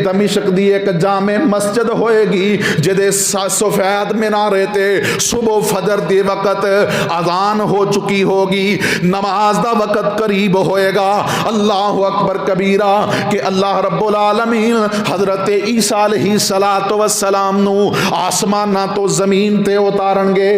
दमिश्क दी एक जामे मस्जिद होएगी जिदे सफेद मीनारे ते सुबह फजर दे वक़्त अजान हो चुकी होगी, नमाज दा वक़्त करीब होएगा। अल्लाह अकबर कबीरा कि अल्लाह रब्बुल आलमीन हजरत ईसा अलैहिस्सलातु वस्सलाम नू आसमाना तो जमीन ते उतारनगे।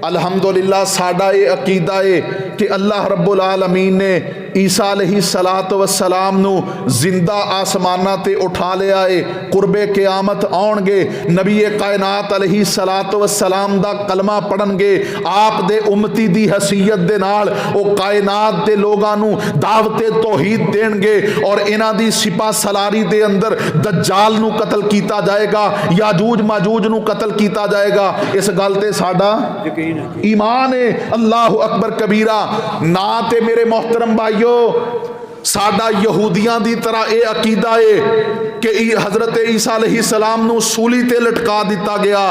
अल्हम्दुलिल्लाह साडा ये अकीदा है कि अल्लाह रब्बुल आलमीन ने ईसा अलैहिस्सलातु वस्सलाम नू जिंदा आसमाना ते उठा लिया है। कुर्बे क़यामत आउणगे, नबी कायनात अलैहिस्सलातु वस्सलाम दा कलमा पढ़नगे, आप दे उम्मती दी हसीयत दे नाल ओ कायनात दे लोगां नू दावते तौहीद देणगे और इन्हां दी सिपा सलारी दे अंदर दज्जाल नू कतल कीता जाएगा, याजूज माजूज नू कतल कीता जाएगा। इस गल ते साडा ईमान है। अल्लाह अकबर कबीरा। ना ते मेरे मोहतरम भाइयों साडा यहूदियां दी तरह यह अकीदा है कि हजरत ईसा अलैहिस्सलाम नू सूली ते लटका दिता गया,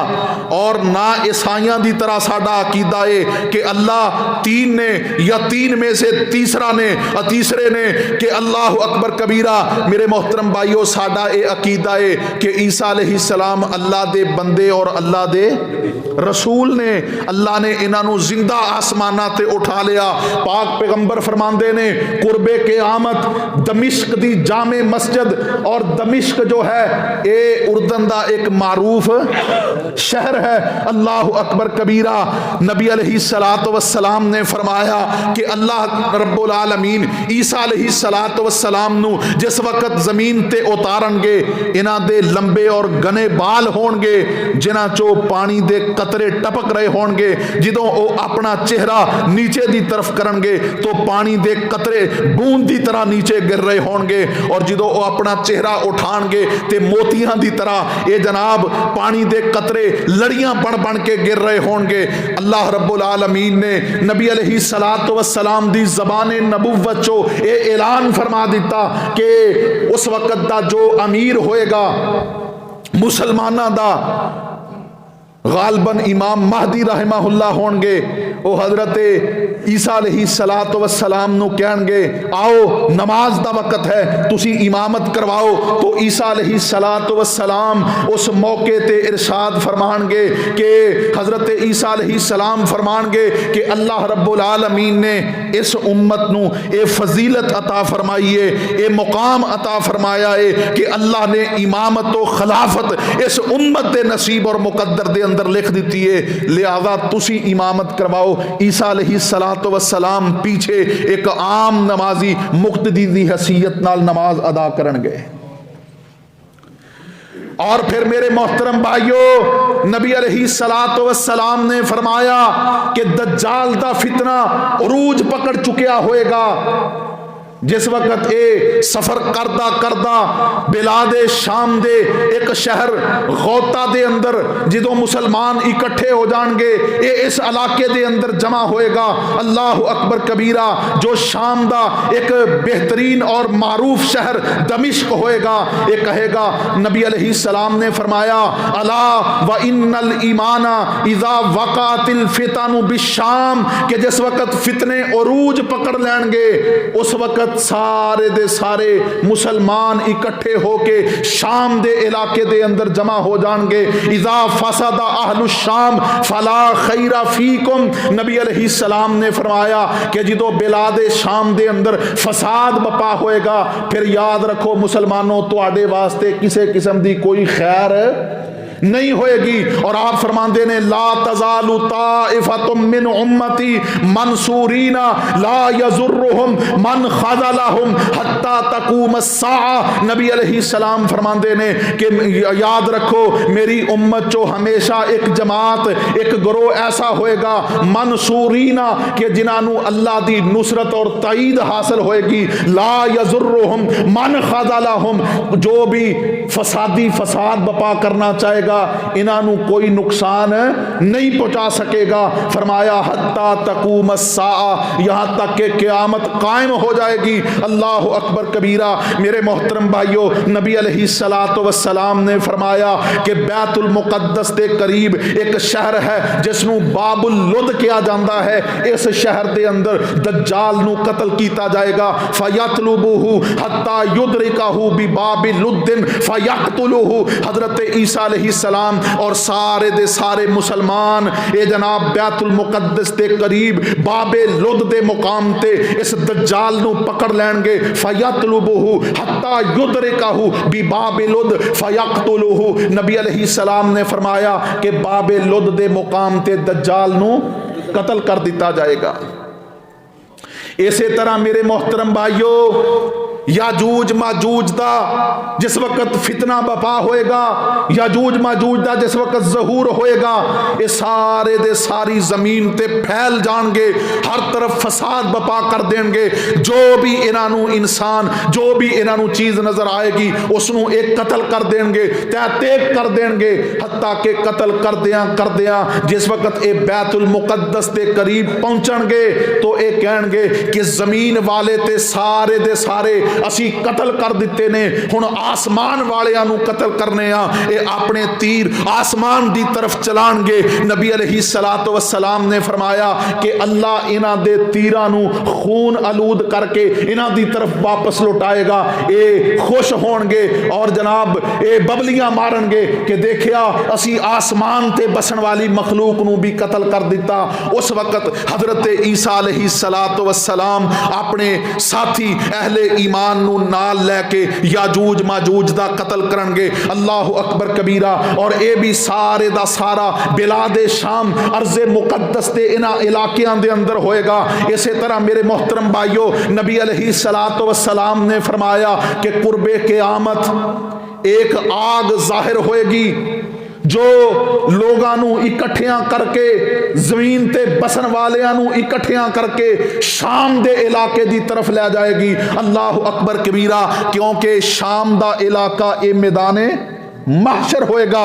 और ना ईसाइयां दी तरह साडा अकीदा है कि अल्लाह तीन ने या तीन में से तीसरा ने तीसरे ने कि अल्लाह अकबर कबीरा। मेरे मोहतरम भाइयों साडा ये अकीदा है कि ईसा अलैहिस्सलाम अल्लाह दे बंदे और अल्लाह दे रसूल ने। अल्लाह ने इन्हों जिंदा आसमाना ते उठा लिया। पाक पैगंबर फरमांदे ने कुर्बे क़यामत दमिश्क दी जामे मस्जिद, और दमिश्क जो है ये उर्दन दा एक मारूफ शहर है। अल्लाह अकबर कबीरा। नबी अलैहिस्सलातु वस्सलाम ने फरमाया कि अल्लाह रब्बुल आलमीन ईसा अलैहिस्सलातु वस्सलाम नू जिस वक्त जमीन ते उतारनगे, इन्हां दे लंबे और घने बाल होणगे जिन्हां चो पानी दे कतरे टपक रहे होणगे। जदों वो अपना चेहरा नीचे दी तरफ करनगे तो पानी दे कतरे बूंद दी तरह नीचे गिर रहे होणगे, और जदों वो अपना चेहरा उठाणगे ते मोतियां दी तरह ये जनाब पानी दे कतरे लड़ियां बन बन के गिर रहे होणगे। अल्लाह रब्बुल आलमीन ने नबी अलैहिस्सलातु वस्सलाम दी ज़बाने नबुव्वत चो ये ऐलान फरमा दिता कि उस वक़्त दा जो अमीर होएगा मुसलमाना दा गालबन इमाम महदी रहमहुल्लाह होंगे। वो हजरत ईसा अलैहिस्सलातु वस्सलाम नू कहणगे आओ नमाज दा वक़्त है, तुसी इमामत करवाओ। तो ईसा अलैहिस्सलातु वस्सलाम उस मौके ते इरशाद फरमानगे कि हजरत ईसा अलैहिस्सलाम फरमानगे कि अल्लाह रब्बुल आलमीन ने इस उम्मत नू ये फजीलत अता फरमाई है, ये मुकाम अता फरमाया है कि अल्लाह ने इमामत व खिलाफत इस उम्मत दे नसीब और मुकद्दर दे अंदर लिख दी है, लिहाजा तुसी इमामत करवाओ। ईसा अलैहिस्सलातु वस्सलाम पीछे एक आम नमाजी मुक्तदी दी हैसियत नाल नमाज अदा करनगे। और फिर मेरे मोहतरम भाइयों नबी अलैहिस्सलातु वस्सलाम ने फरमाया कि दज्जाल दा फितना उरूज पकड़ चुकिया होएगा। जिस वक्त ये सफर करदा करदा बिलादे शाम दे एक शहर गौता दे अंदर जदों मुसलमान इकट्ठे हो जाएंगे, ये इस इलाके दे अंदर जमा होएगा। अल्लाह अकबर कबीरा। जो शाम दा एक बेहतरीन और मारूफ शहर दमिश्क होएगा, ये कहेगा नबी अलैहिस्सलाम ने फरमाया अला व इन्नल ईमाना इज़ा वक़ातिल फितनु बिशाम, कि जिस वक्त फितने उरूज पकड़ लेंगे उस वक्त सारे दे सारे मुसलमान इकट्ठे होके शाम दे इलाके दे अंदर जमा हो जाएंगे। इज़ा फसदा अहलु शाम फला खैरा फीकुम, नबी अलैहिस्सलाम ने फरमाया कि जदों बिलादे शाम दे अंदर फसाद बपा होएगा, फिर याद रखो मुसलमानों तुहाडे वास्ते किसी किस्म दी कोई खैर नहीं होएगी। और आप फरमाते ने ला तज़ालु ताइफतुम मिन उम्मती मंसूरीना ला यज़ुर्रुहुम मन खज़लहुम हत्ता तक़ूम अस्साअ। नबी अलैहिस्सलाम फरमाते ने कि याद रखो मेरी उम्मत जो हमेशा एक जमात एक ग्रोह ऐसा होएगा मंसूरीना कि जिन्होंने अल्लाह दी नुसरत और तईद हासिल होएगी। ला यज़ुर्रुहुम मन खज़लहुम, जो भी फसादी फसाद बपा करना चाहेगा इन्हों कोई नुकसान नहीं पहुंचा सकेगा। फरमाया हत्ता तक़ूम अस्साअ, यहाँ तक के क़यामत कायम हो जाएगी। अल्लाह अकबर कबीरा। मेरे मोहतरम भाइयों नबी अलैहिस्सलातु वस्सलाम ने फरमाया कि बैतुल मुक़द्दस के करीब एक शहर है जिसनू बाबुल लुद किया जाता है। इस शहर के अंदर दज्जाल नू कतल किया जाएगा। फयतलुबुहु हत्ता युदरिकहु बिबाबि लुद्दिन फयक्तुलुहु, हजरत ईसा अलैहिस्सलाम और सारे दे सारे मुसलमान ये जनाब बैतुल मुकद्दस के करीब बाबे लुद दे मुकाम ते इस दज्जाल नू पकड़ लैणगे। फयतलुबुहु हत्ता युदरिकहु बि बाबे लुद फयक्तुलुहु। नबी अलैहिस्सलाम ने फरमाया कि बाबे लुद दे मुकाम ते दज्जाल नू कत्ल कर दिता जाएगा। इसे तरह मेरे मोहतरम भाइयों, याजूज माजूज दा जिस वक्त फितना बपा होएगा, याजूज माजूज दा जिस वक्त ज़हूर होएगा, ये सारे दे सारी जमीन ते फैल जाएंगे, हर तरफ फसाद बपा कर देंगे। जो भी इन्हों इंसान, जो भी इन्हों चीज़ नजर आएगी उसनों एक कत्ल कर देंगे, तहतेक कर देंगे। हत्ता के कत्ल कर दिया जिस वक्त ये बैतुल मुकद्दस के करीब पहुंचणगे तो ये कहणगे कि जमीन वाले ते सारे दे सारे असी कत्ल कर दिते ने, हुण आसमान वालियां नूं कत्ल करने आ। ये अपने तीर आसमान दी तरफ चलाणगे। नबी अलैहिस्सलातु वस्सलाम ने फरमाया कि अल्लाह इन्हां दे तीरां नूं खून आलूद करके इन्हां दी तरफ वापस लौटाएगा। ये खुश होणगे और जनाब ये बबलियां मारनगे कि देखिया असी आसमान ते बसन वाली मखलूक नूं भी कत्ल कर दिता। उस वक्त हजरत ईसा अलैहिस्सलातु वस्सलाम अपने साथी अहले ईमान नू नाल लैके याजूज माजूज दा कत्ल करनगे। अल्लाहु अकबर कबीरा। और ये भी सारे दा सारा बिलादे शाम अर्ज़े मुकद्दस दे इन्हां इलाकियां दे अंदर होएगा। इसे तरह मेरे मोहतरम भाइयों, नबी अलैहिस्सलातु वस्सलाम ने फरमाया कि कुर्बे क़यामत एक आग जाहिर होएगी जो लोगां नू इकट्ठियां करके, जमीन ते बसन वालियां नू इकट्ठियां करके शाम दे इलाके दी तरफ ले जाएगी। अल्लाह अकबर कबीरा। क्योंकि शाम दा इलाका ये मैदाने महशर होएगा।